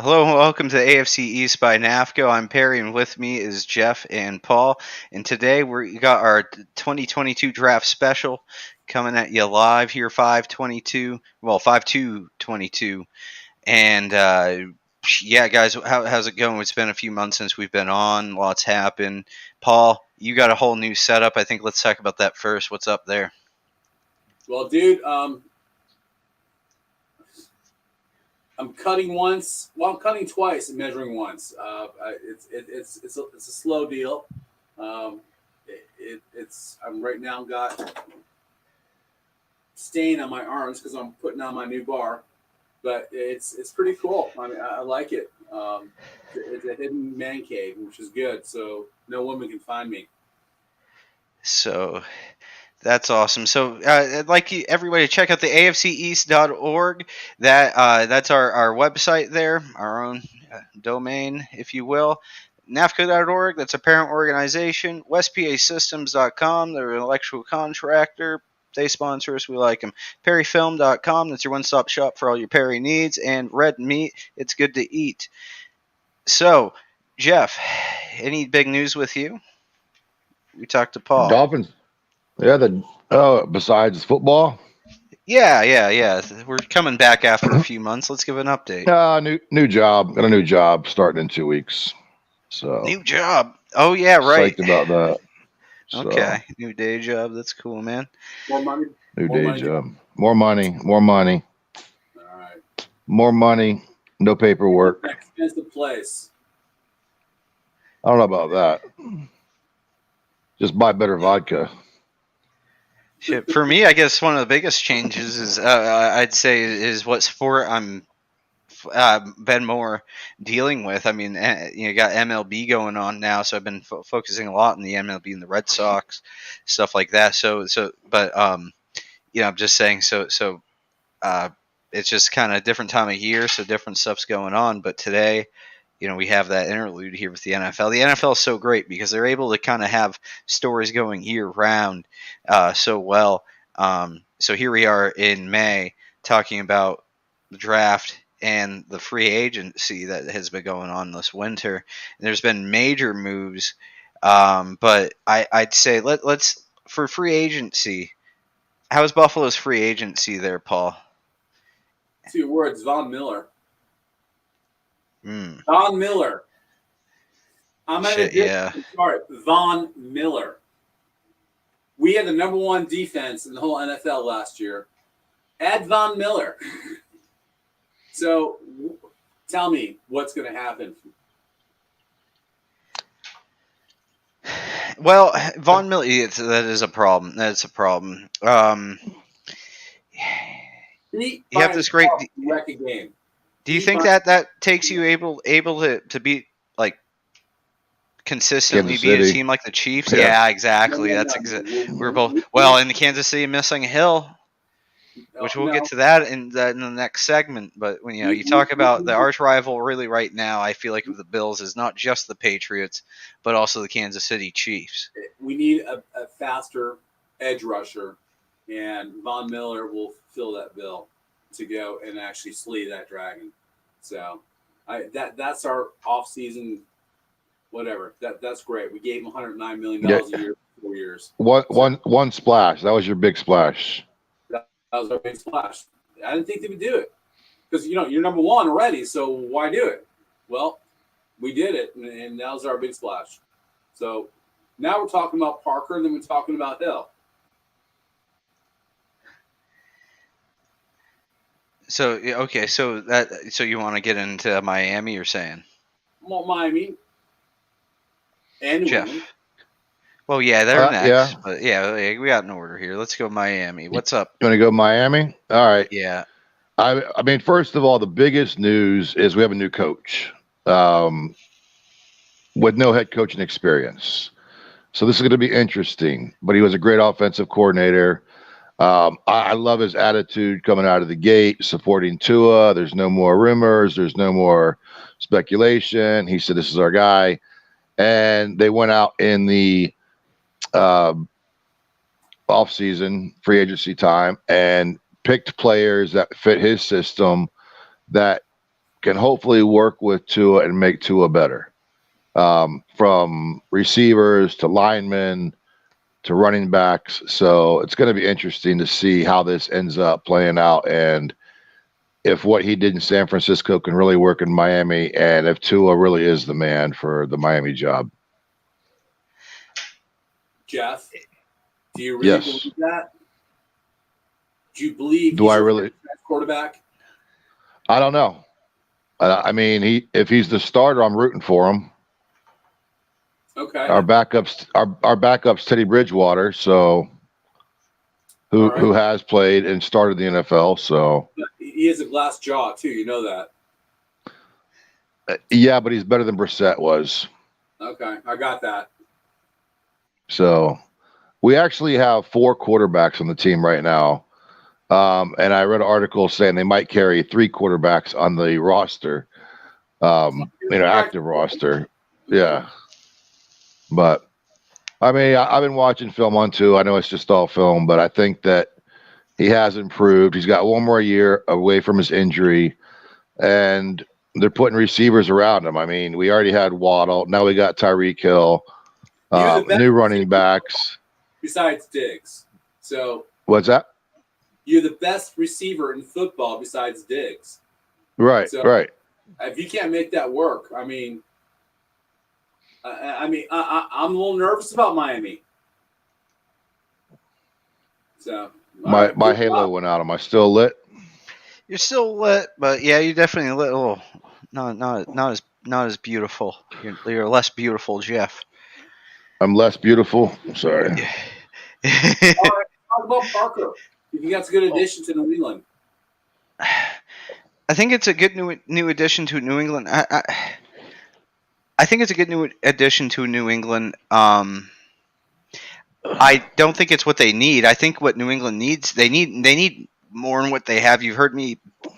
Hello and welcome to AFC East by NAFCo. I'm Perry, and with me is Jeff and Paul. And today we got our 2022 draft special coming at you live here, 5/2/22. And yeah, guys, how's it going? It's been a few months since we've been on. Lots happened. Paul, you got a whole new setup. I think let's talk about that first. What's up there? Well, dude, I'm cutting once. Well, I'm cutting twice and measuring once. It's a slow deal. I'm right now got stain on my arms because I'm putting on my new bar, but it's pretty cool. I mean, I like it. It's a hidden man cave, which is good. So no woman can find me. So that's awesome. So I'd like everybody to check out the AFCEast.org. That's our website there, our own domain, if you will. NAFCo.org, that's a parent organization. WestPASystems.com, they're an electrical contractor. They sponsor us. We like them. PerryFilm.com, that's your one-stop shop for all your Perry needs. And Red Meat, it's good to eat. So, Jeff, any big news with you? We talked to Paul. Dolphins. Yeah, besides football? Yeah. We're coming back after a few months. Let's give an update. New job. Got a new job starting in 2 weeks. So new job. Oh yeah, right. Psyched about that. Okay, new day job. That's cool, man. More money. New day job. More money. All right. More money. No paperwork. Expensive place. I don't know about that. Just buy better vodka. Shit. For me, I guess one of the biggest changes is I'd say is what sport I'm been more dealing with. I mean, you got MLB going on now, so I've been focusing a lot on the MLB and the Red Sox, stuff like that. But I'm just saying. So it's just kind of a different time of year, so different stuff's going on. But today, we have that interlude here with the NFL. The NFL is so great because they're able to kind of have stories going year round so well. So here we are in May talking about the draft and the free agency that has been going on this winter. And there's been major moves, but I'd say let's for free agency. How is Buffalo's free agency there, Paul? 2 words: Von Miller. Mm. Von Miller. I'm at yeah. Start. Von Miller. We had the number 1 defense in the whole NFL last year. Add Von Miller. So, tell me what's going to happen. Well, Von Miller, that is a problem. That's a problem. You have this great record game. Do you think that takes you able to be like consistently be a team like the Chiefs? Yeah, exactly. That's exactly. We're both in the Kansas City missing Hill, which we'll get to that in the next segment. But when you talk about the arch rival, really right now, I feel like with the Bills is not just the Patriots, but also the Kansas City Chiefs. We need a faster edge rusher, and Von Miller will fill that bill to go and actually slay that dragon. So that's our off-season whatever. That's great. We gave him $109 million a year for 4 years. One splash. That was your big splash. That was our big splash. I didn't think they would do it because you're number 1 already. So why do it? Well, we did it, and that was our big splash. So now we're talking about Parker, and then we're talking about Hill. So okay, so you want to get into Miami? You're saying? Well, Miami and Jeff. Women. Well, yeah, they're next. Yeah. But yeah, we got an order here. Let's go Miami. What's up? You want to go Miami? All right. Yeah. I mean, first of all, the biggest news is we have a new coach with no head coaching experience. So this is going to be interesting. But he was a great offensive coordinator. I love his attitude coming out of the gate, supporting Tua. There's no more rumors. There's no more speculation. He said, this is our guy. And they went out in the off-season free agency time and picked players that fit his system that can hopefully work with Tua and make Tua better. From receivers to linemen to running backs. So it's going to be interesting to see how this ends up playing out and if what he did in San Francisco can really work in Miami and if Tua really is the man for the Miami job. Jeff, do you really believe that? Do you believe do I really quarterback? I don't know. I mean, if he's the starter, I'm rooting for him. Okay. Our backups Teddy Bridgewater, so who has played and started the NFL. So he has a glass jaw too. You know that. Yeah, but he's better than Brissett was. Okay, I got that. So we actually have 4 quarterbacks on the team right now. And I read an article saying they might carry 3 quarterbacks on the roster, active roster. Yeah. But, I mean, I've been watching film on Tua. I know it's just all film, but I think that he has improved. He's got 1 more year away from his injury, and they're putting receivers around him. I mean, we already had Waddle. Now we got Tyreek Hill, new running backs. Besides Diggs. So what's that? You're the best receiver in football besides Diggs. Right, so right. If you can't make that work, I mean, I'm a little nervous about Miami. So my halo went out. Am I still lit? You're still lit, but yeah, you definitely lit. Oh, not as beautiful. You're less beautiful, Jeff. I'm less beautiful. I'm sorry. All right, talk about Parker. You think that's a good addition to New England? I think it's a good new addition to New England. I think it's a good new addition to New England. I don't think it's what they need. I think what New England needs, they need more than what they have. You've heard me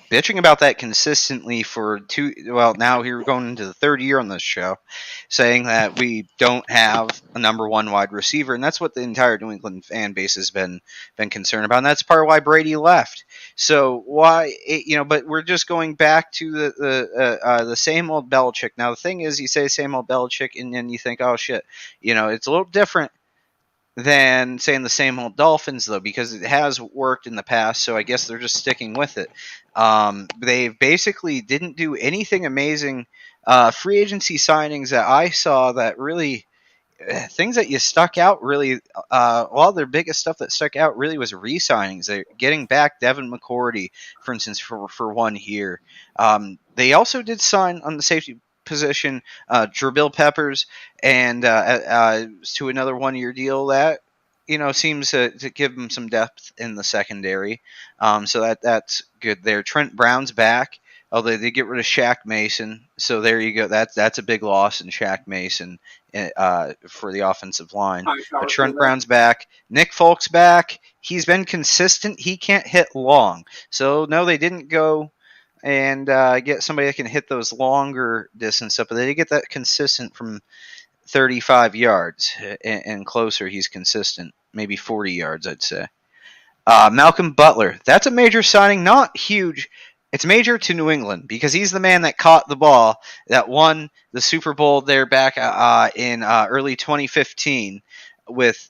bitching about that consistently for now here we're going into the 3rd year on this show, saying that we don't have a number 1 wide receiver, and that's what the entire New England fan base has been concerned about, and that's part of why Brady left. So but we're just going back to the same old Belichick. Now the thing is, you say same old Belichick, and then you think, oh shit, it's a little different than saying the same old Dolphins, though, because it has worked in the past, so I guess they're just sticking with it. They basically didn't do anything amazing. Free agency signings that I saw that really, things that you stuck out really, a lot of their biggest stuff that stuck out really was re-signings. They're getting back Devin McCourty, for instance, for 1 year. They also did sign on the safety position Jabril Peppers and to another 1-year deal that seems to give them some depth in the secondary, so that's good there. Trent Brown's back, although they get rid of Shaq Mason, so there you go. That's a big loss in Shaq Mason for the offensive line. But Trent Brown's back. Nick Folk's back. He's been consistent. He can't hit long, so no, they didn't go and get somebody that can hit those longer distance up, but they did get that consistent from 35 yards and closer. He's consistent, maybe 40 yards, I'd say. Malcolm Butler, that's a major signing, not huge. It's major to New England because he's the man that caught the ball that won the Super Bowl there back in early 2015 with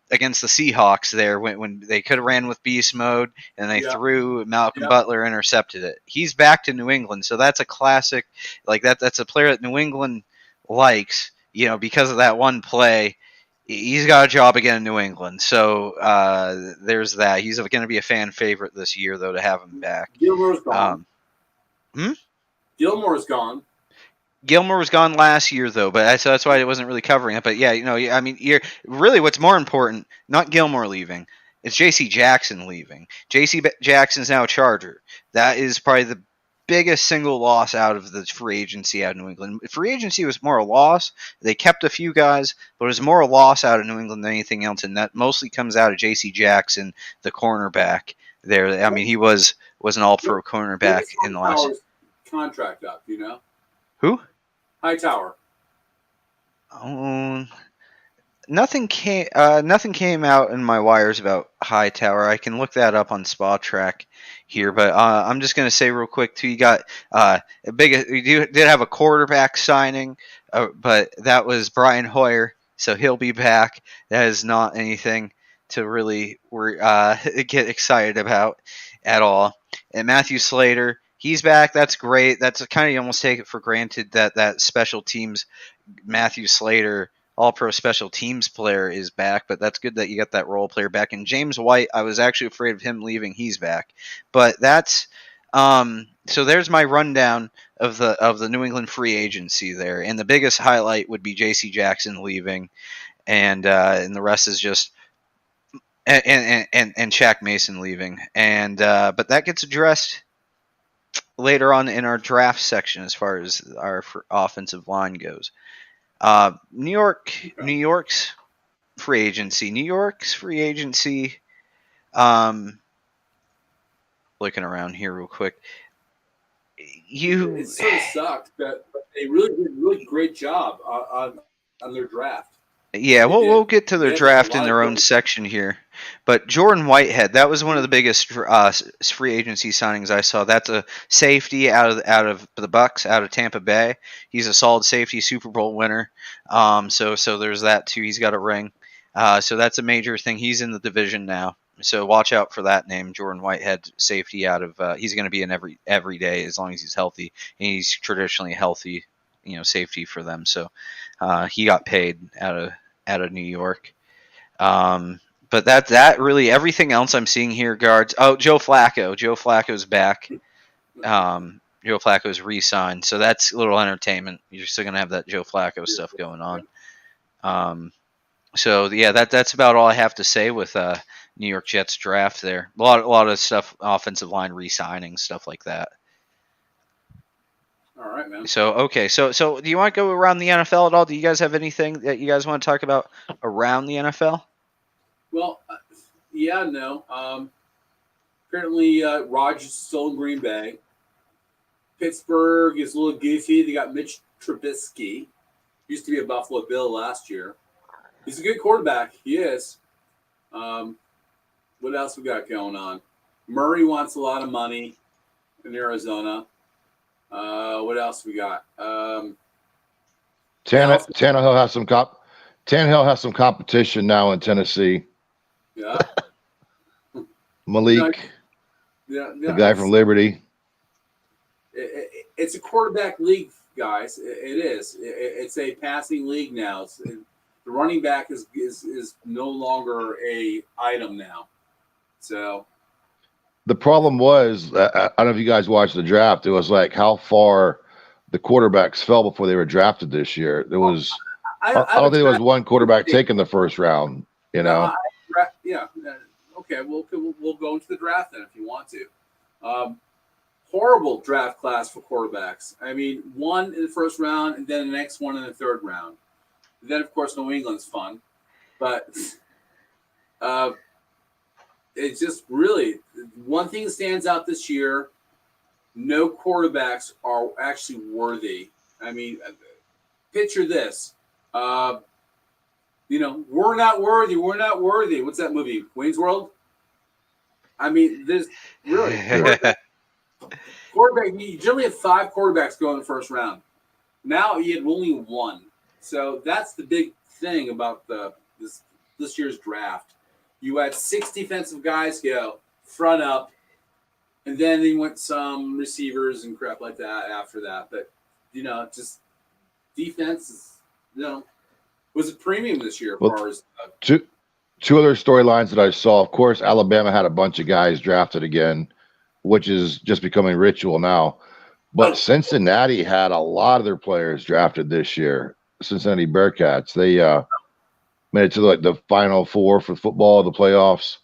against the Seahawks there when they could have ran with beast mode and they threw Malcolm Butler, intercepted it. He's back to New England, so that's a classic. Like that's a player that New England likes, because of that one play. He's got a job again in New England, so there's that. He's going to be a fan favorite this year, though, to have him back. Gilmore's gone. Gilmore's gone. Gilmore was gone last year, though, but that's why I wasn't really covering it. But yeah, I mean, you're really what's more important, not Gilmore leaving, it's J.C. Jackson leaving. J.C. Jackson's now a Charger. That is probably the biggest single loss out of the free agency out of New England. Free agency was more a loss. They kept a few guys, but it was more a loss out of New England than anything else, and that mostly comes out of J.C. Jackson, the cornerback there. I mean, he was an all-pro cornerback in the last contract up, Who? Hightower. Oh, nothing came out in my wires about Hightower. I can look that up on Spot Track here, but I'm just gonna say real quick too. You got did have a quarterback signing, but that was Brian Hoyer, so he'll be back. That is not anything to really get excited about at all. And Matthew Slater, he's back. That's great. That's kind of you almost take it for granted that special teams Matthew Slater, all pro special teams player, is back, but that's good that you got that role player back. And James White, I was actually afraid of him leaving. He's back. But that's so there's my rundown of the New England free agency there. And the biggest highlight would be JC Jackson leaving, and the rest is just and Shaq Mason leaving. And but that gets addressed later on in our draft section as far as our offensive line goes. New York's free agency. New York's free agency. Looking around here real quick. It sort of sucked, but they really did a really great job on their draft. Yeah, we'll get to their They had draft a in lot their of own good- section here. But Jordan Whitehead, that was one of the biggest free agency signings I saw. That's a safety out of the Bucks, out of Tampa Bay. He's a solid safety, Super Bowl winner. So there's that too. He's got a ring. So that's a major thing. He's in the division now. So watch out for that name, Jordan Whitehead, safety out of. He's going to be in every day as long as he's healthy. And he's traditionally healthy, safety for them. So he got paid out of New York. But that really everything else I'm seeing here, guards. Oh, Joe Flacco. Joe Flacco's back. Joe Flacco's re-signed, so that's a little entertainment. You're still gonna have that Joe Flacco stuff going on. So yeah, that's about all I have to say with New York Jets draft there. A lot of stuff, offensive line re-signing, stuff like that. All right, man. So okay, so do you want to go around the NFL at all? Do you guys have anything that you guys want to talk about around the NFL? Well, yeah, no. Apparently, Rodgers is still in Green Bay. Pittsburgh is a little goofy. They got Mitch Trubisky. Used to be a Buffalo Bill last year. He's a good quarterback. He is. What else we got going on? Murray wants a lot of money in Arizona. What else we got? Tannehill has some competition now in Tennessee. Yeah. Malik, Yeah, the guy from Liberty. It's a quarterback league, guys. It is. It's a passing league now. The running back is no longer a item now. So The problem was, I don't know if you guys watched the draft. It was like how far the quarterbacks fell before they were drafted this year. There was, I don't think there was one quarterback taken the first round. Yeah. Okay, we'll go into the draft then if you want to. Horrible draft class for quarterbacks. I mean, one in the first round and then the next one in the third round. Then, of course, New England's fun. But it's just really one thing that stands out this year. No quarterbacks are actually worthy. I mean, picture this. We're not worthy. We're not worthy. What's that movie? Wayne's World? I mean, there's really quarterback. You generally have 5 quarterbacks go in the first round. Now you had only 1. So that's the big thing about this year's draft. You had 6 defensive guys go front up, and then they went some receivers and crap like that after that. But just defense is was a premium this year as far as two other storylines that I saw. Of course, Alabama had a bunch of guys drafted again, which is just becoming ritual now. But Cincinnati had a lot of their players drafted this year. Cincinnati Bearcats. They made it to the Final Four for football, the playoffs,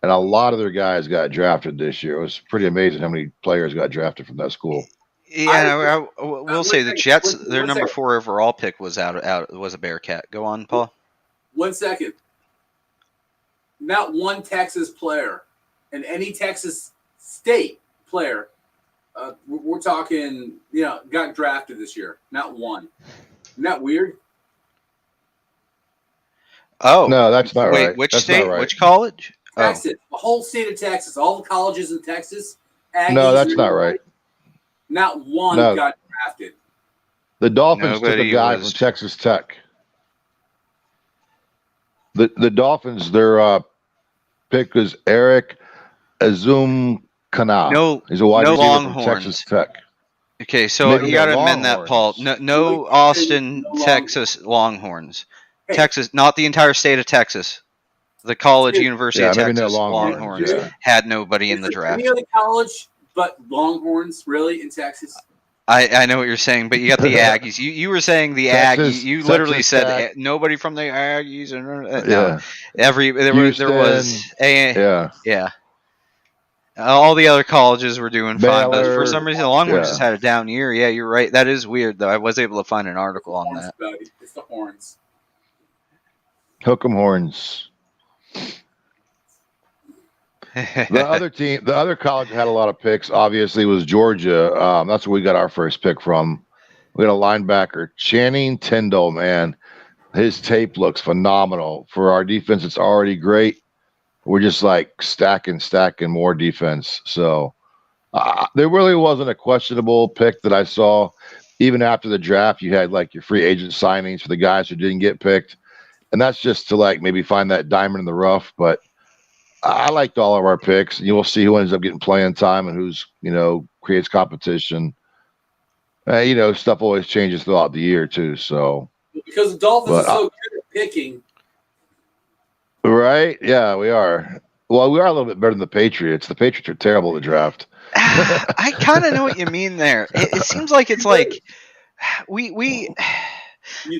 and a lot of their guys got drafted this year. It was pretty amazing how many players got drafted from that school. Yeah, we'll say the Jets. Their number 4 overall pick was was a Bearcat. Go on, Paul. 1 second. Not one Texas player, and any Texas State player. We're talking, got drafted this year. Not one. Isn't that weird? Oh, No, that's not wait, right. which That's not state? right. Which college? Oh, Texas, the whole state of Texas, all the colleges in Texas, No, Aggies, that's and not right. everybody, not one No, got drafted. the Dolphins took a nobody guy from was. Texas Tech. The Dolphins, their pick was Eric Azum Kana. No, He's a wide no receiver from Texas Longhorns. Tech. Okay, so Maybe you no got to amend that, Paul. Longhorns. No No Austin, long. Texas Longhorns. Hey, Texas, not the entire state of Texas. The college, dude, University Yeah, of maybe no Texas Longhorns. Longhorns Yeah. had nobody in is the there any draft. other college but Longhorns really in Texas? I know what you're saying, but you got the Aggies. You were saying the Aggies. You literally Texas said Tech. nobody from the Aggies. No, Yeah. there was Yeah. yeah. All the other colleges were doing fine, but for Baylor. some reason the Longhorns just Yeah. had a down year. Yeah, you're right. That is weird though. I was able to find an article on Horns, that. buddy. It's the Horns. Hook 'em horns. The other team, the other college that had a lot of picks, obviously, was Georgia. That's where we got our first pick from. We got a linebacker, Channing Tindall. Man, his tape looks phenomenal. For our defense, it's already great. We're just like stacking more defense. So there really wasn't a questionable pick that I saw. Even after the draft, you had like your free agent signings for the guys who didn't get picked, and that's just to like maybe find that diamond in the rough. But I liked all of our picks. You will see who ends up getting playing time and who's creates competition. Stuff always changes throughout the year too. So Because the Dolphins But, are so good at picking. right, yeah, we are. Well, we are a little bit better than the Patriots. The Patriots are terrible at the draft. I kind of know what you mean there. It seems like it's like we. You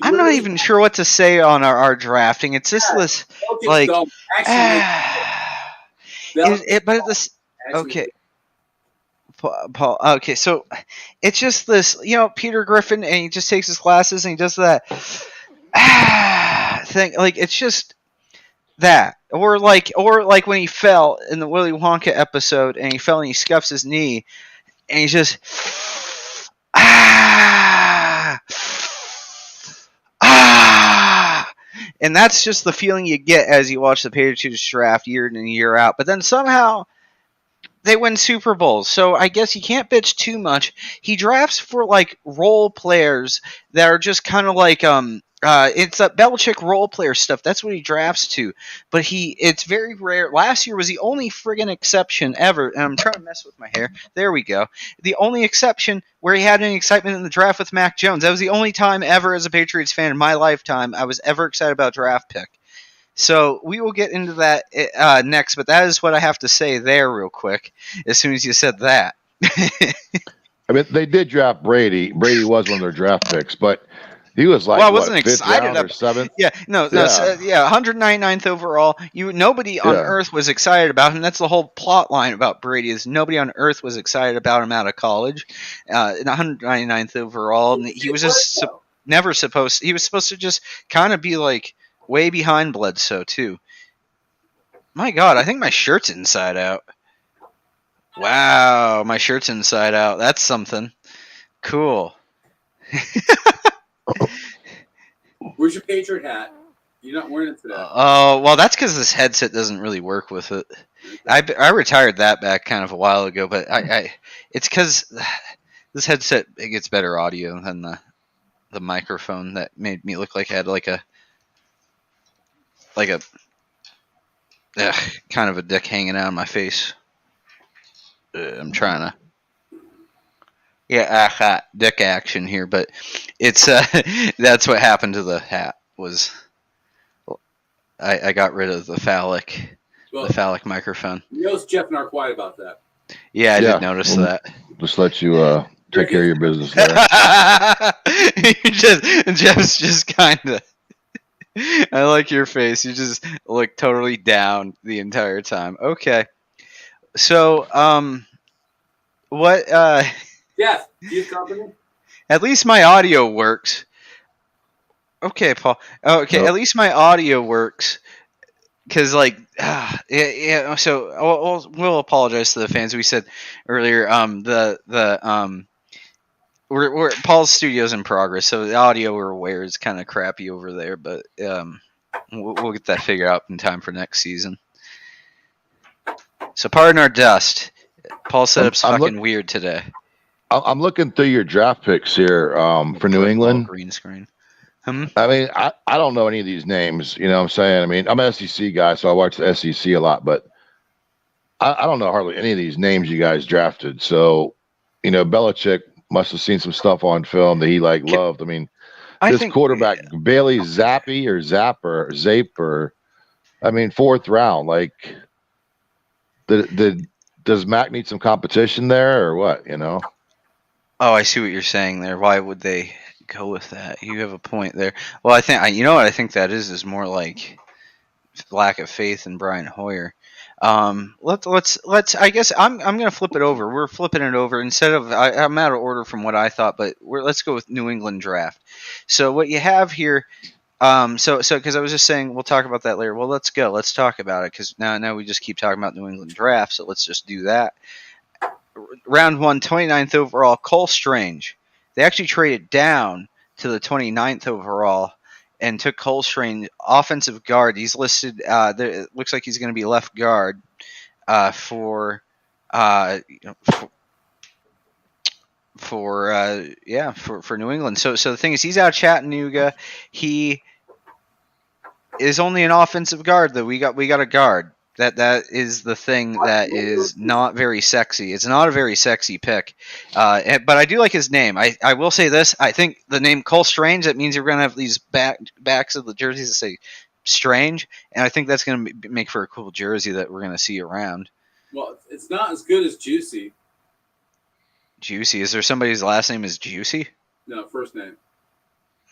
I'm not literally even sure what to say on our drafting. It's just this Celtics like. don't actually make But this actually okay. Paul. Okay, so it's just this, Peter Griffin, and he just takes his glasses and he does that thing. Like it's just that, or like when he fell in the Willy Wonka episode, and he fell and he scuffs his knee, and he's just and that's just the feeling you get as you watch the Patriots draft year in and year out. But then somehow they win Super Bowls, so I guess you can't bitch too much. He drafts for like role players that are just kind of like it's that Belichick role player stuff. That's what he drafts to. But it's very rare. Last year was the only friggin' exception ever, and I'm trying to mess with my hair. There we go. The only exception where he had any excitement in the draft with Mac Jones. That was the only time ever as a Patriots fan in my lifetime I was ever excited about a draft pick. So we will get into that next, but that is what I have to say there real quick as soon as you said that. I mean, they did draft Brady. Brady was one of their draft picks, but he was like, Well, I wasn't fifth excited round or about. seventh? Yeah, no, 199th overall. Nobody on earth was excited about him. That's the whole plot line about Brady is nobody on earth was excited about him out of college. 199th overall, and he was just never supposed. He was supposed to just kind of be like way behind Bledsoe too. My God, I think my shirt's inside out. Wow, my shirt's inside out. That's something. Cool. Where's your Patriot hat? You're not wearing it today. Oh, well, that's because this headset doesn't really work with it. I retired that back kind of a while ago, but it's because this headset it gets better audio than the microphone that made me look like I had like a kind of a dick hanging out of my face. I'm trying to dick action here, but it's that's what happened to the hat was I got rid of the phallic microphone. You notice Jeff and I are quiet about that. Yeah, I did notice that. Just let you take care of your business there. Jeff's just kind of. I like your face. You just look totally down the entire time. Okay, so what? Jeff, do you have company? At least my audio works. Okay, Paul. Okay, Nope. At least my audio works. Because yeah. So we'll apologize to the fans. We said earlier, we're Paul's studio's in progress, so the audio we're aware is kind of crappy over there. But We'll get that figured out in time for next season. So pardon our dust. Paul's setup's fucking weird today. I'm looking through your draft picks here for New England. Green screen. I mean, I don't know any of these names. You know what I'm saying? I mean, I'm an SEC guy, so I watch the SEC a lot, but I don't know hardly any of these names you guys drafted. So, you know, Belichick must have seen some stuff on film that he loved. I mean, this quarterback, Bailey Zappi or Zaper, I mean, 4th round. Like, does Mac need some competition there or what, you know? Oh, I see what you're saying there. Why would they go with that? You have a point there. Well, I think you know what I think that is more like lack of faith in Brian Hoyer. Let's. I guess I'm gonna flip it over. We're flipping it over instead of I'm out of order from what I thought, but let's go with New England draft. So what you have here. So because I was just saying we'll talk about that later. Well, let's go. Let's talk about it because now we just keep talking about New England draft. So let's just do that. Round 1, 29th overall, Cole Strange. They actually traded down to the 29th overall and took Cole Strange, offensive guard. He's listed. It looks like he's going to be left guard for New England. So the thing is, he's out of Chattanooga. He is only an offensive guard, though. We got a guard. That is the thing that is not very sexy. It's not a very sexy pick, but I do like his name. I will say this. I think the name Cole Strange, that means you're going to have these backs of the jerseys that say Strange, and I think that's going to make for a cool jersey that we're going to see around. Well, it's not as good as Juicy. Juicy? Is there somebody's last name is Juicy? No, first name.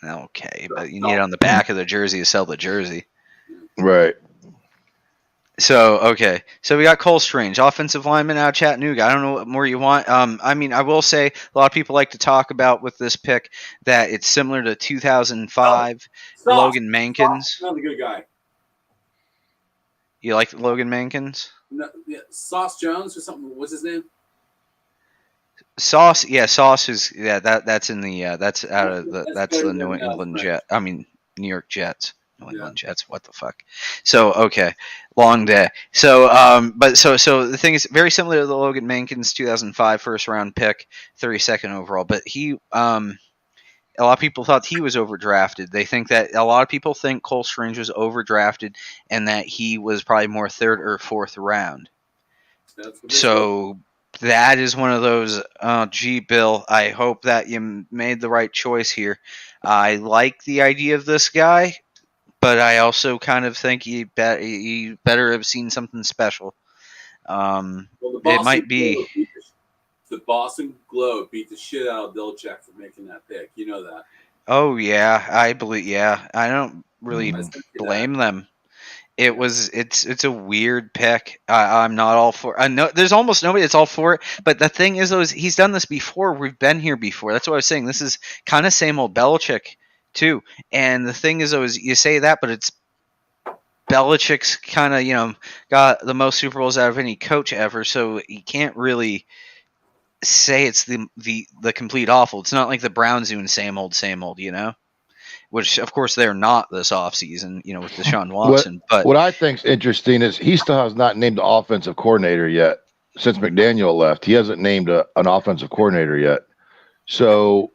Okay, but you need it on the back of the jersey to sell the jersey. Right. So, okay. So we got Cole Strange, offensive lineman out of Chattanooga. I don't know what more you want. I mean, I will say a lot of people like to talk about with this pick that it's similar to 2005 Logan Mankins. Another good guy. You like Logan Mankins? No, yeah, Sauce Jones or something. What's his name? Sauce. Yeah, Sauce is. Yeah, that's in the. That's out of the. That's the New England Jet. I mean, New York Jets. New England Jets. What the fuck? So okay, long day. So so the thing is very similar to the Logan Mankins 2005 first round pick, 32nd overall. But he a lot of people thought he was overdrafted. They think that a lot of people think Cole Strange was overdrafted and that he was probably more 3rd or 4th round. So that is one of those. Gee, Bill, I hope that you made the right choice here. I like the idea of this guy. But I also kind of think he better have seen something special. It might be. The Boston Globe beat the shit out of Belichick for making that pick. You know that. Oh, yeah. I believe. Yeah. I don't really blame them. It's a weird pick. I'm not all for. I know there's almost nobody that's all for it. But the thing is, though, he's done this before. We've been here before. That's what I was saying. This is kind of same old Belichick too. And the thing is, though, is you say that, but it's Belichick's kind of got the most Super Bowls out of any coach ever. So you can't really say it's the complete awful. It's not like the Browns doing same old, which of course they're not this offseason, with Deshaun Watson. But what I think's interesting is he still has not named the offensive coordinator yet since McDaniel left. He hasn't named an offensive coordinator yet. So,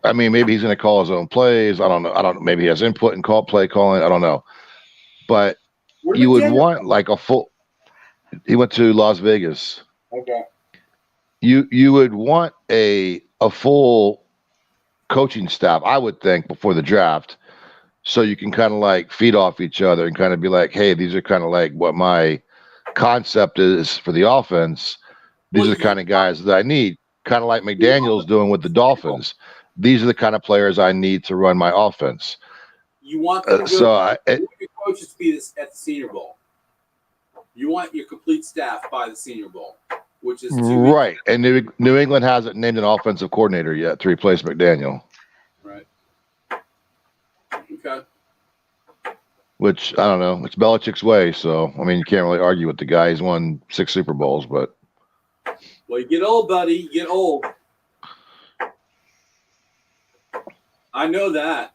I mean, maybe he's going to call his own plays. I don't know. Maybe he has input in play calling. I don't know. But you would want like a full. He went to Las Vegas. Okay. You would want a full coaching staff, I would think, before the draft, so you can kind of like feed off each other and kind of be like, hey, these are kind of like what my concept is for the offense. These are the kind of guys that I need, kind of like McDaniel's doing with the Dolphins. These are the kind of players I need to run my offense. You want them to your coaches to be at the Senior Bowl. You want your complete staff by the Senior Bowl, which is right. And New England hasn't named an offensive coordinator yet to replace McDaniel. Right. Okay. Which, I don't know. It's Belichick's way. So, I mean, you can't really argue with the guy. He's won 6 Super Bowls, but. Well, you get old, buddy. You get old. I know that.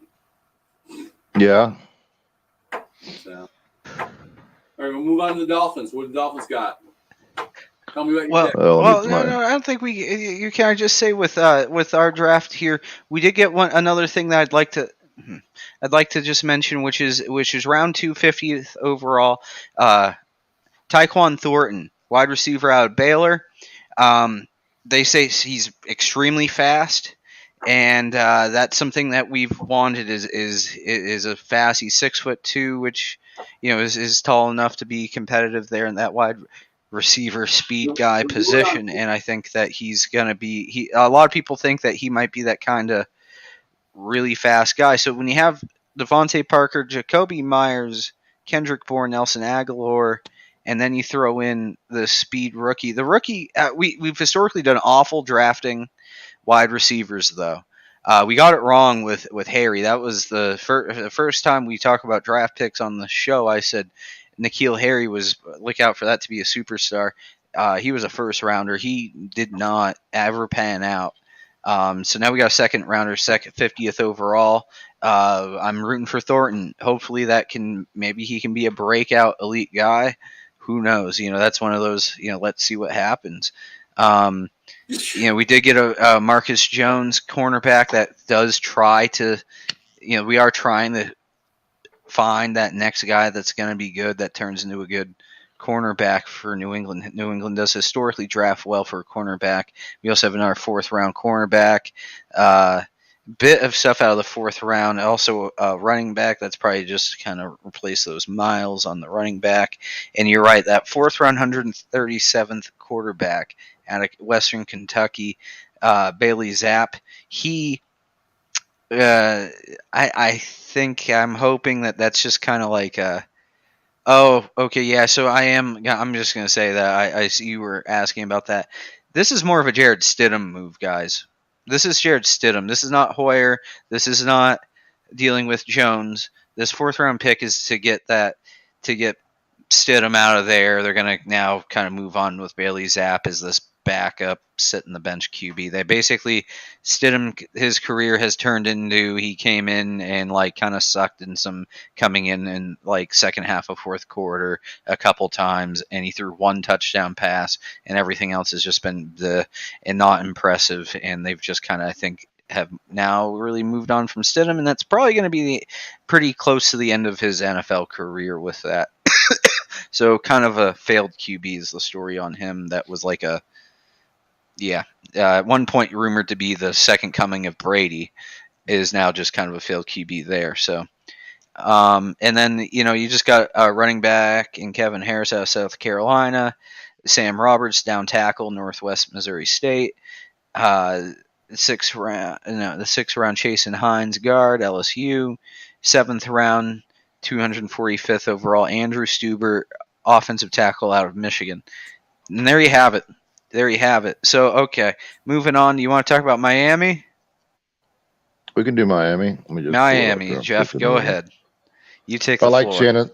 Yeah. So, all right, we'll move on to the Dolphins. What do the Dolphins got? Tell me what you Well, picked. no, I don't think you can just say with our draft here, we did get another thing that I'd like to just mention, which is round 250th overall. Tyquan Thornton, wide receiver out of Baylor. They say he's extremely fast, and that's something that we've wanted is a fast. He's 6'2", which is tall enough to be competitive there in that wide receiver speed guy position. And I think that he's gonna be. A lot of people think that he might be that kind of really fast guy. So when you have Devontae Parker, Jacoby Myers, Kendrick Bourne, Nelson Aguilar, and then you throw in the speed rookie. The rookie, we've historically done awful drafting wide receivers, though. We got it wrong with Harry. That was the first time we talk about draft picks on the show. I said N'Keal Harry look out for that to be a superstar. He was a first rounder. He did not ever pan out. So now we got a second rounder, 50th overall. I'm rooting for Thornton. Hopefully maybe he can be a breakout elite guy. Who knows? That's one of those, let's see what happens. We did get a Marcus Jones cornerback that does try to, we are trying to find that next guy that's going to be good, that turns into a good cornerback for New England. New England does historically draft well for a cornerback. We also have another 4th round cornerback. Bit of stuff out of the 4th round. Also a running back that's probably just kind of replace those miles on the running back. And you're right, that 4th round 137th quarterback out of Western Kentucky, Bailey Zapp. He, I think I'm hoping that's just kind of like oh, okay, yeah. So I'm just gonna say that I see you were asking about that. This is more of a Jared Stidham move, guys. This is Jared Stidham. This is not Hoyer. This is not dealing with Jones. This 4th round pick is to get Stidham out of there. They're gonna now kind of move on with Bailey Zapp as this backup, sit in the bench QB. They basically Stidham, his career has turned into he came in and kind of sucked in some coming in second half of 4th quarter a couple times, and he threw 1 touchdown pass, and everything else has just been not impressive. And they've just kind of, I think, have now really moved on from Stidham, and that's probably going to be pretty close to the end of his NFL career with that. So kind of a failed QB is the story on him. That was at one point rumored to be the second coming of Brady, is now just kind of a failed QB there. So, and then you just got a running back in Kevin Harris out of South Carolina, Sam Roberts down tackle, Northwest Missouri State, the 6th round Chasen Hines guard, LSU, 7th round 245th overall Andrew Stuber, offensive tackle out of Michigan. And there you have it. So, okay, moving on. You want to talk about Miami? We can do Miami. Miami, Jeff, go ahead. You take the floor. I like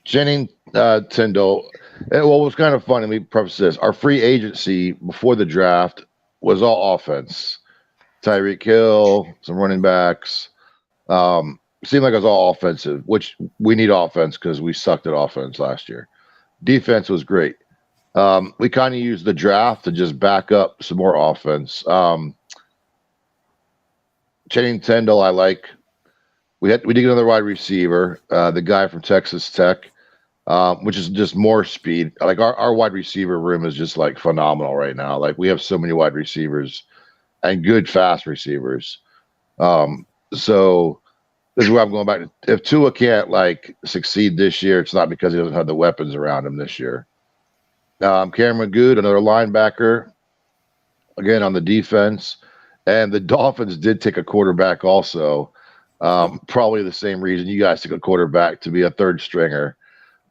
Channing Tindall. What was kind of funny, let me preface this. Our free agency before the draft was all offense. Tyreek Hill, some running backs. Seemed like it was all offensive, which we need offense because we sucked at offense last year. Defense was great. We kind of used the draft to just back up some more offense. Channing Tindall, I like. We did get another wide receiver, the guy from Texas Tech, which is just more speed. Like our wide receiver room is just phenomenal right now. We have so many wide receivers and good fast receivers. So this is where I'm going back to. If Tua can't succeed this year, it's not because he doesn't have the weapons around him this year. Cameron Good, another linebacker, again on the defense. And the Dolphins did take a quarterback also. Probably the same reason you guys took a quarterback, to be a 3rd stringer.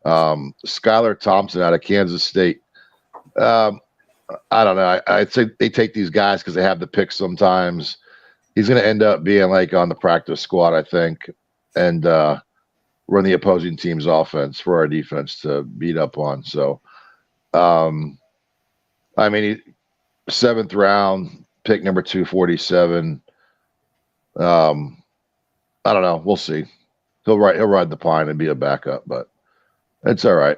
Skylar Thompson out of Kansas State. I don't know. I'd say they take these guys because they have the pick sometimes. He's going to end up being on the practice squad, I think, and run the opposing team's offense for our defense to beat up on. So, 7th round, pick number 247. I don't know. We'll see. He'll ride the pine and be a backup, but it's all right.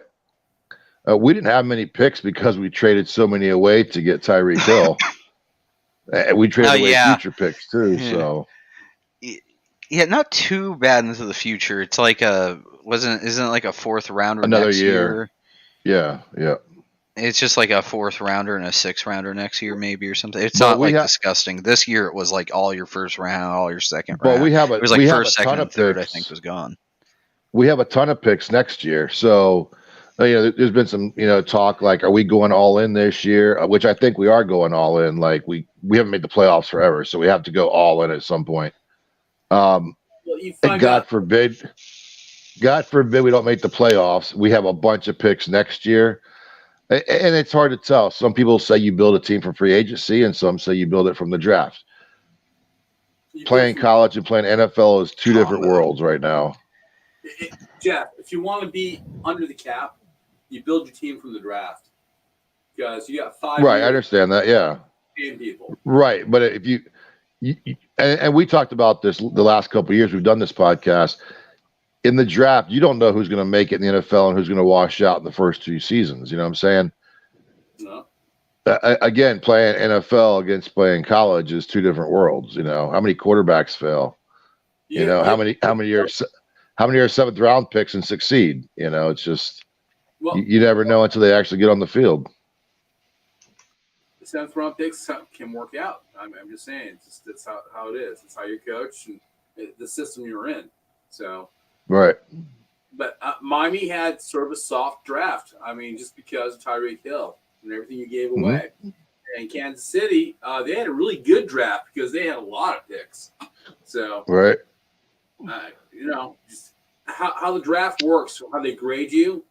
We didn't have many picks because we traded so many away to get Tyreek Hill. We traded Oh, away yeah. future picks too. Yeah. So Yeah, not too bad into the future. It's like isn't it like a fourth rounder another next year. Yeah. It's just like a fourth rounder and a sixth rounder next year, maybe, or something. It's But not like disgusting. This year it was like all your first round, all your second But round. we have It was like a first, second, ton and of third. I picks. think was gone. We have a ton of picks next year. So there's been some talk like, are we going all in this year? Which I think we are going all in. Like we haven't made the playoffs forever, so we have to go all in at some point. Well, you And find God out. forbid we don't make the playoffs. We have a bunch of picks next year. And it's hard to tell. Some people say you build a team from free agency, and some say you build it from the draft. Playing college and playing NFL is two different worlds right now. Jeff, if you want to be under the cap, you build your team from the draft. Because you got 5 Right, years I understand that, yeah. paying people. Right, but if you and we talked about this the last couple of years, we've done this podcast. In the draft, you don't know who's going to make it in the NFL and who's going to wash out in the first 2 seasons. You know what I'm saying? No. Again, playing NFL against playing college is 2 different worlds. How many quarterbacks fail? How many are 7th round picks and succeed? It's just you never know until they actually get on the field. The 7th round picks can work out. I'm just saying, that's how it is. It's how you coach and the system you're in. So. Right. But Miami had sort of a soft draft. I mean, just because of Tyreek Hill and everything you gave away. Mm-hmm. And Kansas City, they had a really good draft because they had a lot of picks. So, right. Just how the draft works, how they grade you,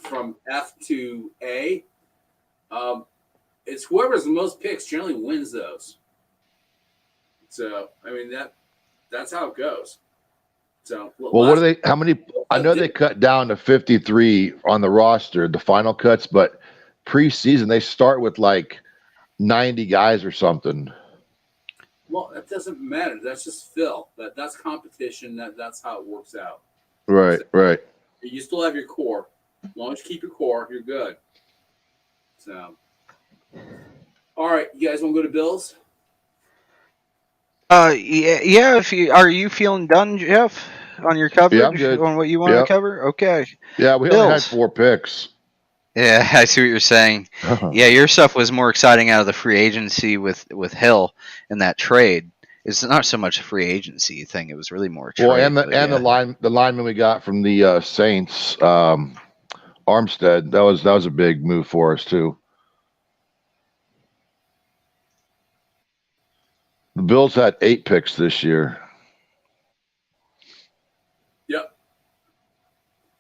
from F to A. It's whoever has the most picks generally wins those. So, I mean, that's how it goes. So, what are they? How many? I know they cut down to 53 on the roster, the final cuts, but preseason they start with like 90 guys or something. Well, that doesn't matter. That's just fill. That's competition. That's how it works out. Right, right. You still have your core. As long as you keep your core, you're good. So, all right, you guys want to go to Bills? Yeah. Are you feeling done, Jeff, on your coverage? Yeah, I'm good. On what you want to cover? Okay. Yeah, we only had 4 picks. Yeah, I see what you're saying. Yeah, your stuff was more exciting out of the free agency with Hill in that trade. It's not so much a free agency thing; it was really more trade. Well, the lineman we got from the Saints, Armstead, that was a big move for us too. The Bills had 8 picks this year. Yep.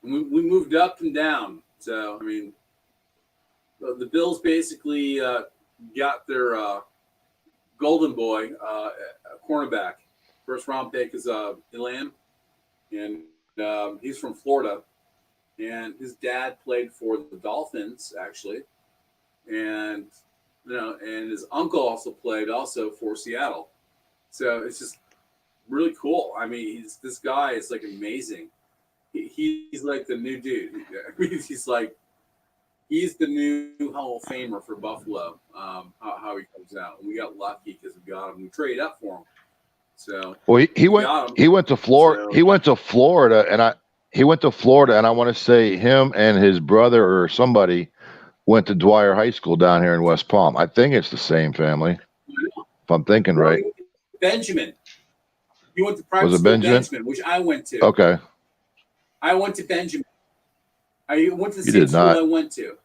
We moved up and down. So, I mean, the Bills basically got their golden boy, cornerback. First round pick is Elam, and he's from Florida. And his dad played for the Dolphins, actually. And and his uncle also played for Seattle. So it's just really cool. I mean, this guy is like amazing. He's like the new dude. I mean, he's the new Hall of Famer for Buffalo. How he comes out. And we got lucky because we got him. We traded up for him. So he went to Florida. So, he went to Florida, and I want to say him and his brother or somebody went to Dwyer High School down here in West Palm. I think it's the same family, if I'm thinking right. Benjamin. You went to private school Benjamin, which I went to. Okay. I went to Benjamin. I went to the same school I went to.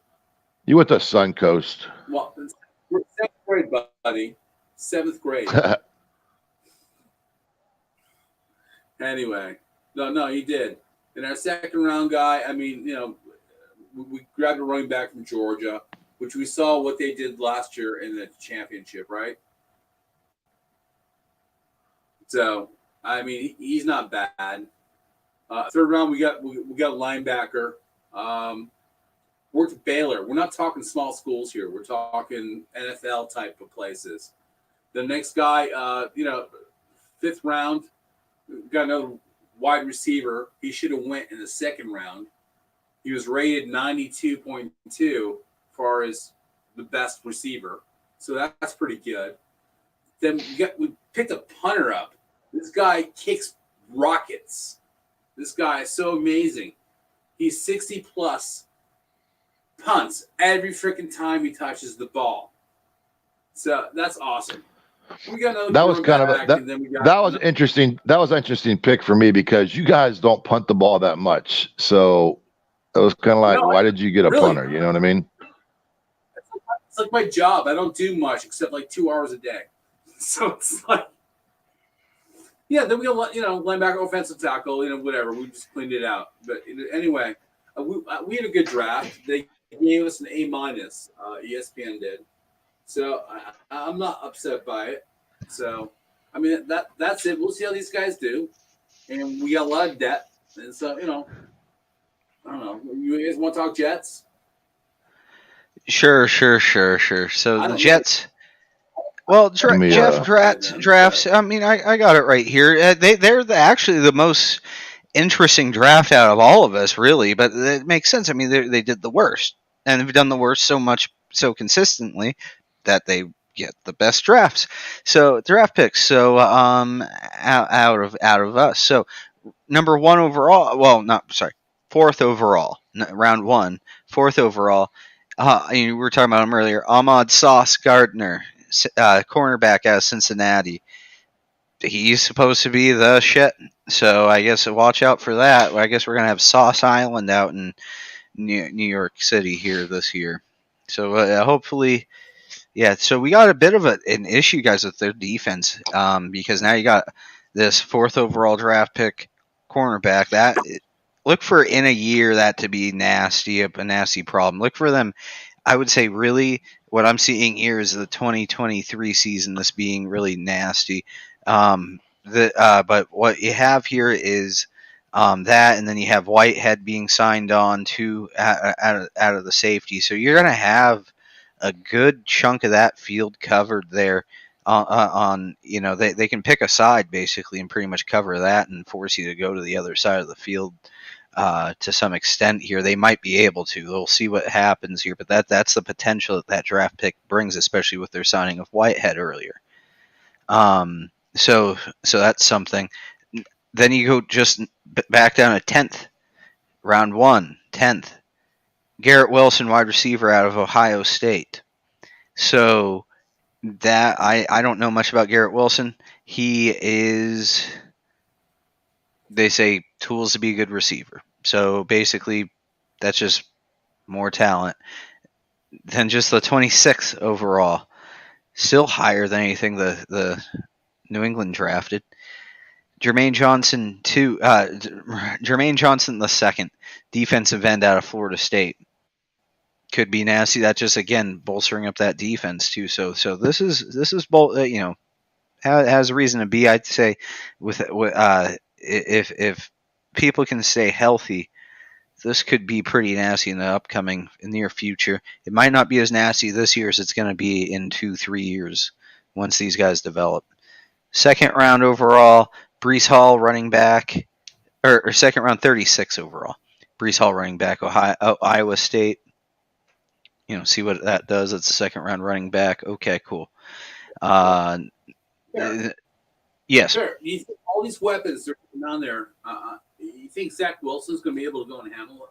You went to Suncoast. Well, we're 7th grade, buddy. 7th grade. Anyway. No, you did. And our second round guy, I mean, we grabbed a running back from Georgia, which we saw what they did last year in the championship, right? So, I mean, he's not bad. Third round, we got a linebacker. Worked at Baylor. We're not talking small schools here. We're talking NFL type of places. The next guy, 5th round, got another wide receiver. He should have went in the second round. He was rated 92.2 far as the best receiver. So that's pretty good. Then we picked a punter up. This guy kicks rockets. This guy is so amazing. He's 60 plus punts every freaking time he touches the ball. So that's awesome. We got another That was kind of that was interesting. That was an interesting pick for me because you guys don't punt the ball that much. So it was kind of like, why did you get a punter? You know what I mean? It's like my job. I don't do much except like 2 hours a day. So it's like, yeah. Then we got linebacker, offensive tackle, whatever. We just cleaned it out. But anyway, we had a good draft. They gave us an A-. ESPN did. So I'm not upset by it. So I mean that's it. We'll see how these guys do, and we got a lot of depth. And so I don't know. You guys want to talk Jets? Sure. So the Jets. Well, drafts. I mean, I got it right here. They're actually the most interesting draft out of all of us, really. But it makes sense. I mean, they did the worst, and they've done the worst so consistently that they get the best drafts. So draft picks. So out of us. So number one overall. Well, fourth overall. Round one, fourth overall. We were talking about him earlier. Ahmad Sauce Gardner, cornerback out of Cincinnati. He's supposed to be the shit. So I guess watch out for that. I guess we're gonna have Sauce Island out in New York City here this year. So hopefully, yeah. So we got a bit of an issue, guys, with their defense because now you got this fourth overall draft pick cornerback. That look for in a year that to be nasty, a nasty problem. Look for them. I would say really what I'm seeing here is the 2023 season, this being really nasty. But what you have here is that, and then you have Whitehead being signed on to out of the safety. So you're going to have a good chunk of that field covered there. They can pick a side basically and pretty much cover that and force you to go to the other side of the field to some extent here. They might be able to. We'll see what happens here, but that's the potential that draft pick brings, especially with their signing of Whitehead earlier. So that's something. Then you go just back down to 10th, round 1, 10th. Garrett Wilson, wide receiver out of Ohio State. So that I don't know much about Garrett Wilson. He is, they say, tools to be a good receiver. So basically, that's just more talent than just the 26th overall. Still higher than anything the New England drafted. Jermaine Johnson the second, defensive end out of Florida State. Could be nasty. That's just again bolstering up that defense too. So this is both has a reason to be. I'd say with if people can stay healthy, this could be pretty nasty in the upcoming near future. It might not be as nasty this year as it's going to be in 2-3 years once these guys develop. Second round overall, Breece Hall, running back, or second round 36 overall. Breece Hall, running back, Iowa State. See what that does. It's a second round running back. Okay, cool. Yes. Sure. All these weapons are down there. You think Zach Wilson's going to be able to go and handle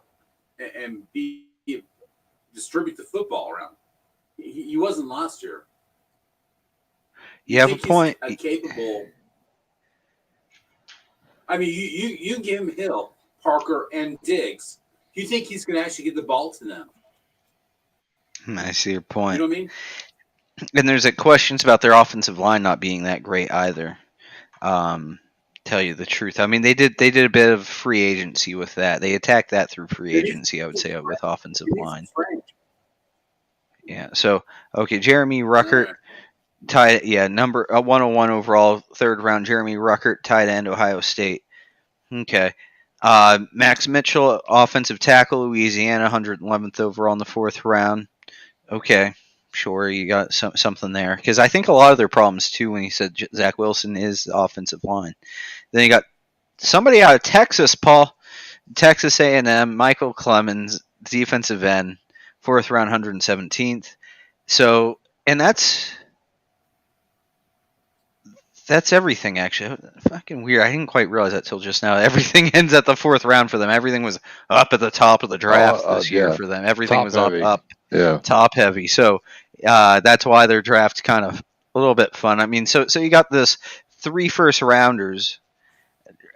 it and distribute the football around? He wasn't last year. You have a point. Capable. I mean, you give him Hill, Parker, and Diggs. Do you think he's going to actually get the ball to them? I see your point. You know what I mean? And there's questions about their offensive line not being that great either. Tell you the truth. I mean, they did a bit of free agency with that. They attacked that through free agency, I would say, with offensive line. Yeah. So, okay, Jeremy Ruckert, number 101 overall, third round. Jeremy Ruckert, tight end, Ohio State. Okay. Max Mitchell, offensive tackle, Louisiana, 111th overall in the fourth round. Okay, sure, you got something there. Because I think a lot of their problems, too, when you said Zach Wilson is the offensive line. Then you got somebody out of Texas, Paul, Texas A&M, Michael Clemens, defensive end, 4th round, 117th. So, and that's everything, actually. Fucking weird. I didn't quite realize that till just now. Everything ends at the 4th round for them. Everything was up at the top of the draft this year for them. Everything Top was heavy. up, Yeah. top heavy. So that's why their draft's kind of a little bit fun. I mean, so you got this 3 first-rounders,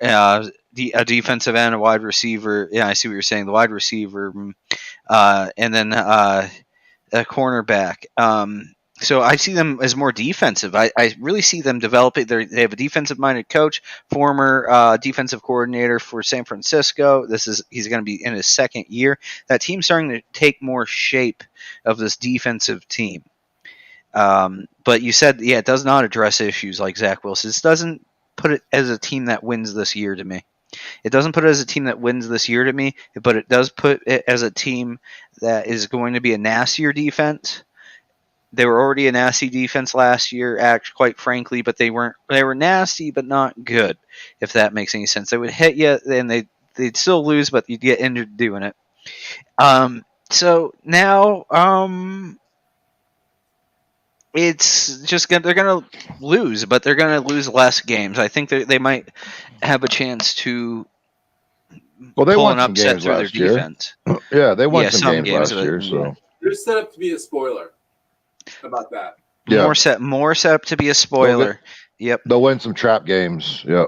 a defensive end, a wide receiver. Yeah, I see what you're saying. The wide receiver, and then a cornerback. So I see them as more defensive. I really see them developing. They have a defensive-minded coach, former defensive coordinator for San Francisco. He's going to be in his 2nd year. That team's starting to take more shape of this defensive team. But you said, it does not address issues like Zach Wilson. This doesn't put it as a team that wins this year to me. It doesn't put it as a team that wins this year to me, but it does put it as a team that is going to be a nastier defense. They were already a nasty defense last year, quite frankly, but they were nasty but not good, if that makes any sense. They would hit you, and they'd still lose, but you'd get injured doing it. So now it's just they're going to lose, but they're going to lose less games. I think they might have a chance to they pull won an some upset games through their last year. defense. Yeah, they won some games games last year. So they're set up to be a spoiler. How about that? Yeah. More set up to be a spoiler. Yep. They'll win some trap games. Yep.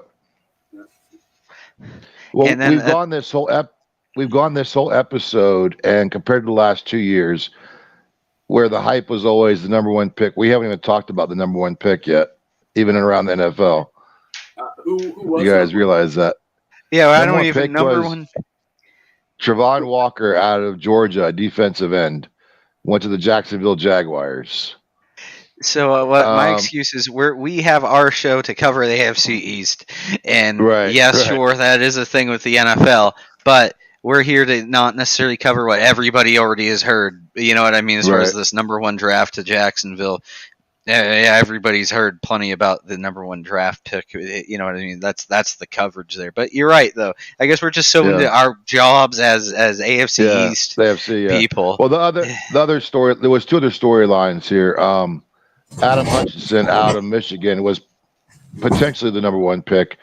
Well, And then, we've gone this whole episode, and compared to the last 2 years, where the hype was always the number 1 pick, we haven't even talked about the number 1 pick yet, even around the NFL. Who was You guys realize that? Yeah, I don't Number 1 even pick number was 1. Travon Walker out of Georgia, a defensive end, went to the Jacksonville Jaguars. So my excuse is we have our show to cover the AFC East, and sure, that is a thing with the NFL, but we're here to not necessarily cover what everybody already has heard. You know what I mean? As far as this number 1 draft to Jacksonville, everybody's heard plenty about the number 1 draft pick. You know what I mean? That's the coverage there. But you're right, though. I guess we're just so into our jobs as AFC East people. Well, the other story, there was 2 other storylines here. Adam Hutchinson out of Michigan was potentially the number 1 pick.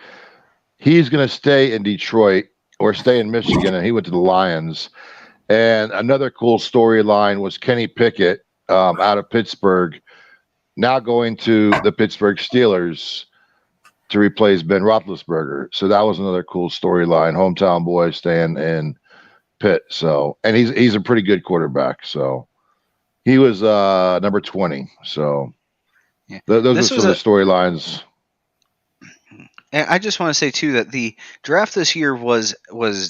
He's going to stay in Detroit or stay in Michigan, and he went to the Lions. And another cool storyline was Kenny Pickett out of Pittsburgh, now going to the Pittsburgh Steelers to replace Ben Roethlisberger. So that was another cool storyline. Hometown boy staying in Pitt. So, and he's a pretty good quarterback. So he was number 20. So those are some of the storylines. And I just want to say too that the draft this year was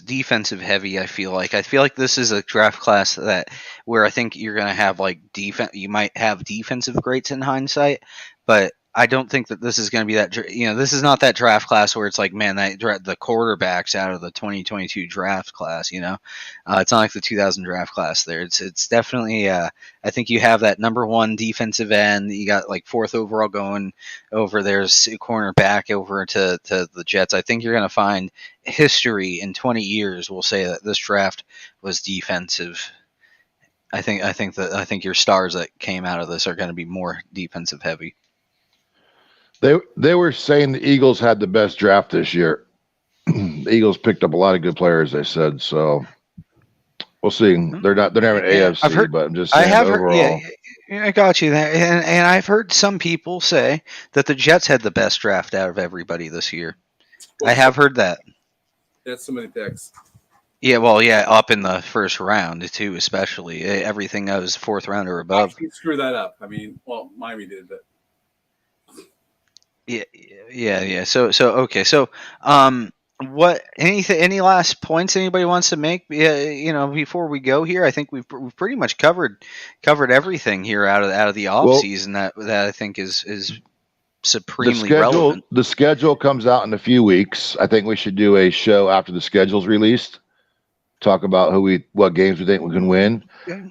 defensive heavy. I feel like this is a draft class where I think you're going to have you might have defensive greats in hindsight, but I don't think that this is going to be that. This is not that draft class where it's like, man, the quarterbacks out of the 2022 draft class. It's not like the 2000 draft class. There, it's definitely. I think you have that number 1 defensive end. You got 4th overall going over. There's cornerback over to the Jets. I think you're going to find history in 20 years will say that this draft was defensive. I think your stars that came out of this are going to be more defensive heavy. They were saying the Eagles had the best draft this year. The Eagles picked up a lot of good players, they said. So we'll see. They're not an AFC, but I'm just saying overall. I got you there. And I've heard some people say that the Jets had the best draft out of everybody this year. I have heard that. That's so many picks. Yeah, well, up in the first round too, especially everything that was 4th round or above. Actually, screw that up. I mean, well, Miami did, but. Yeah. So okay. So, what? Any last points anybody wants to make? Before we go here, I think we've pretty much covered everything here out of the off season that I think is supremely relevant. The schedule comes out in a few weeks. I think we should do a show after the schedule's released. Talk about what games we think we can win.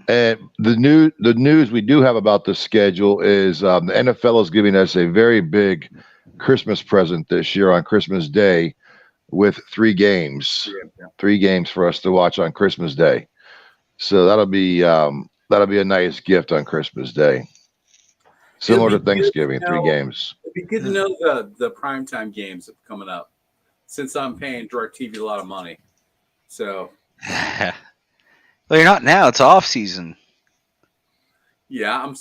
And the news we do have about the schedule is the NFL is giving us a very big Christmas present this year on Christmas Day. with 3 games. Yeah. 3 games for us to watch on Christmas Day. So that'll be a nice gift on Christmas Day. Similar to Thanksgiving, 3 games. It'd be good to know the primetime games coming up, since I'm paying DirecTV a lot of money. So. Well, you're not now. It's off season. Yeah,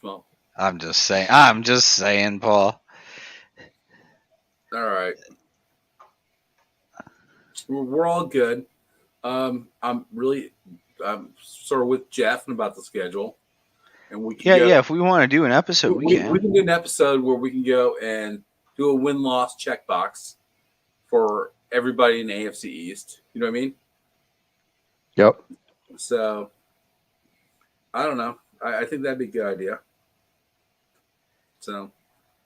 Well, I'm just saying, Paul. all right. We're all good. I'm sort of with Jeff about the schedule, and we can Yeah. If we want to do an episode, we can. We can do an episode where we can go and do a win-loss checkbox for everybody in the AFC East. You know what I mean? Yep. So I don't know. I think that'd be a good idea. So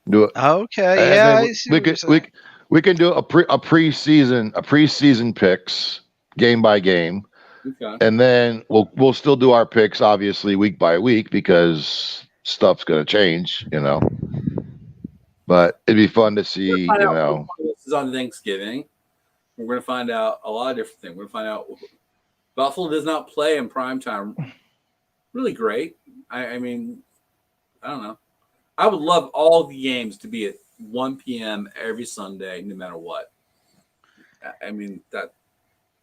do it. Okay, yeah. We can do a preseason picks game by game, okay. and then we'll still do our picks obviously week by week because stuff's gonna change, But it'd be fun to see, This is on Thanksgiving. We're going to find out a lot of different things. We're going to find out Buffalo does not play in prime time really great. I mean, I don't know. I would love all the games to be at 1 p.m. every Sunday, no matter what. I mean,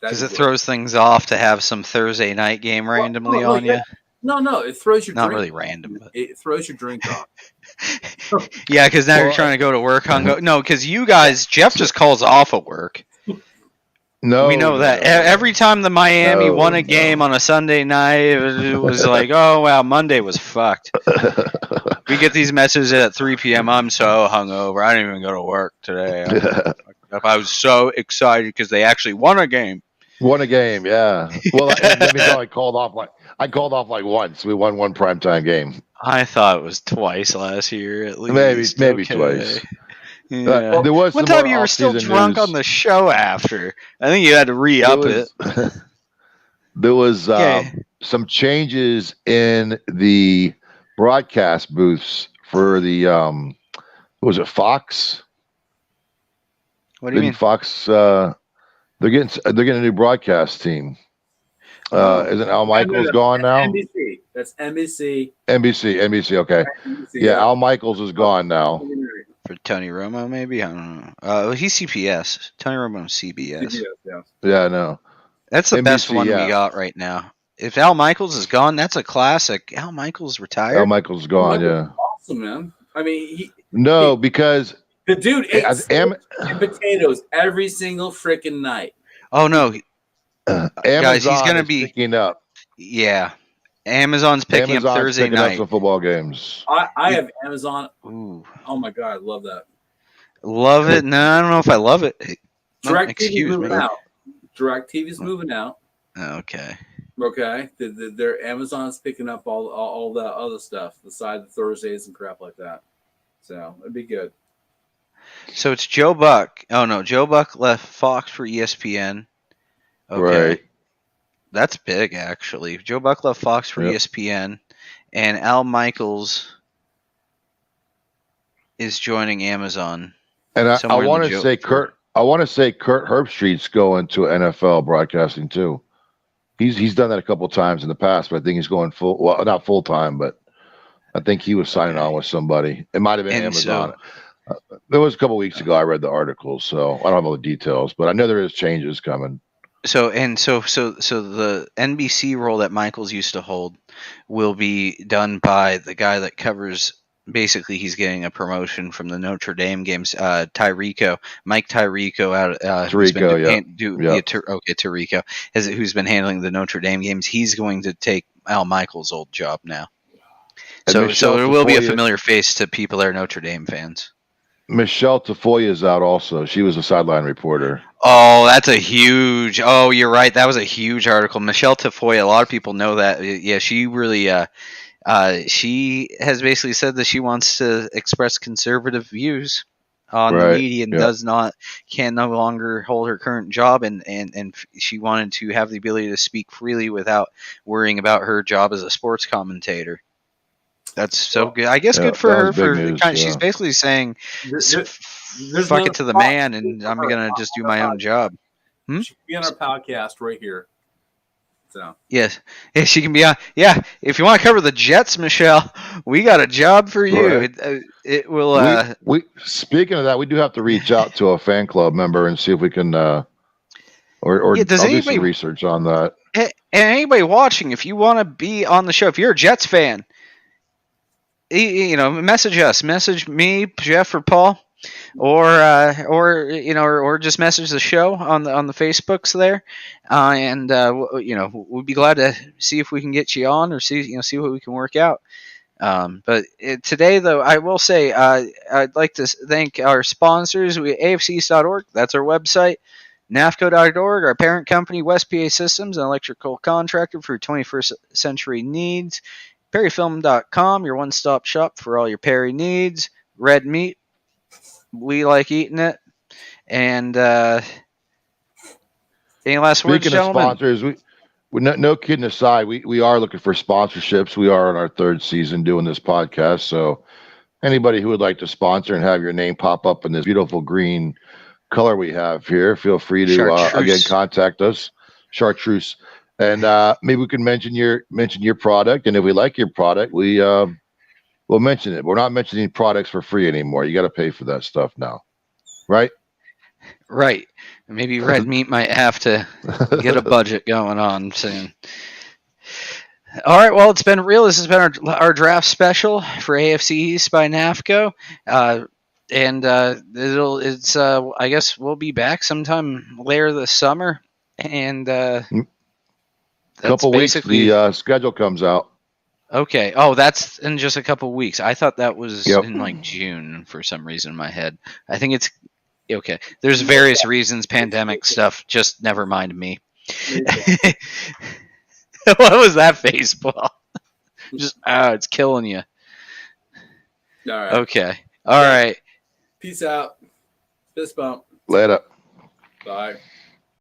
because it throws things off to have some Thursday night game randomly on you. No, it throws your not drink really off. random, but It throws your drink off. Yeah, because now you're trying to go to work hungover. No, because you guys, Jeff just calls off at work. No, we know that every time the Miami won a game on a Sunday night, it was like, oh wow, Monday was fucked. We get these messages at 3 p.m. I'm so hungover. I didn't even go to work today. I was so excited because they actually won a game. Won a game, yeah. Well, I called off like once. We won one primetime game. I thought it was twice last year at least. Maybe twice. Yeah. There was one time you were still drunk on the show after. I think you had to re-up it. There was some changes in the broadcast booths for the was it Fox? What do you mean? Fox they're getting a new broadcast team. Isn't Al Michaels gone now? NBC. That's NBC. NBC. Okay. NBC, yeah, Al Michaels is gone now. For Tony Romo, maybe? I don't know. He's CBS. Tony Romo's CBS. Yeah, I know. That's the best one we got right now. If Al Michaels is gone, that's a classic. Al Michaels retired? Al Michaels is gone, yeah. Awesome, man. I mean, because the dude ate potatoes every single freaking night. Oh, no. Guys, he's going to be picking up. Yeah. Amazon's picking up Thursday night. Up some football games. I have Amazon. Ooh. Oh my god, I love that. Love it? No, I don't know if I love it. DirecTV's moving out. DirecTV's moving out. Okay. Okay. Their Amazon's picking up all the other stuff, the side of Thursdays and crap like that. So it'd be good. So it's Joe Buck. Oh no, Joe Buck left Fox for ESPN. Okay. Right. That's big, actually. Joe Buck left Fox for ESPN, and Al Michaels is joining Amazon. And I want to say Kurt Herbstreit's going to NFL broadcasting too. He's done that a couple times in the past, but I think he's going full. Well, not full time, but I think he was signing on with somebody. It might have been Amazon. There was a couple weeks ago. I read the article, so I don't have all the details, but I know there is changes coming. So the NBC role that Michaels used to hold will be done by the guy that covers. Basically, he's getting a promotion from the Notre Dame games. Mike Tirico out. Tirico who's been handling the Notre Dame games. He's going to take Al Michaels' old job now. So there will be a familiar face to people that are Notre Dame fans. Michelle Tafoya is out also. She was a sideline reporter. Oh, that's a huge. Oh, you're right. That was a huge article. Michelle Tafoya. A lot of people know that. Yeah, she really. She has basically said that she wants to express conservative views on the media and can no longer hold her current job, and she wanted to have the ability to speak freely without worrying about her job as a sports commentator. That's so good. I guess good for her. She's basically saying There's fuck no it to the spot man, and for I'm her gonna just do on our my own podcast. job. She can be on our podcast right here. So Yes, yeah, she can be on. Yeah, if you want to cover the Jets, Michelle, we got a job for you. Right. It will. We speaking of that, we do have to reach out to a fan club member and see if we can, or Yeah, does I'll do some anybody research on that. and anybody watching, if you want to be on the show, if you're a Jets fan, message us, message me, Jeff or Paul, or just message the show on the Facebooks there, and we'd be glad to see if we can get you on or see what we can work out. But today, though, I will say I'd like to thank our sponsors, AFCs.org, that's our website. NAFCo.org, our parent company, West PA Systems, an electrical contractor for 21st century needs. PerryFilm.com, your one-stop shop for all your Perry needs. Red meat, we like eating it. And any last words, Speaking of gentlemen? sponsors, we no kidding aside, we are looking for sponsorships. We are in our third season doing this podcast, so anybody who would like to sponsor and have your name pop up in this beautiful green color we have here, feel free to again contact us, Chartreuse, and maybe we can mention your product, and if we like your product, we'll mention it. We're not mentioning products for free anymore. You got to pay for that stuff now, right? Right. Maybe Red Meat might have to get a budget going on soon. All right, well, it's been real. This has been our draft special for AFC East by NAFCo. And I guess we'll be back sometime later this summer, and a couple weeks the schedule comes out. Okay. Oh, that's in just a couple weeks. I thought that was in like June for some reason in my head. I think it's okay. There's various reasons, pandemic stuff. Just never mind me. What was that face, Paul? Just it's killing you. all right. Okay. All right. Peace out. Fist bump. Later.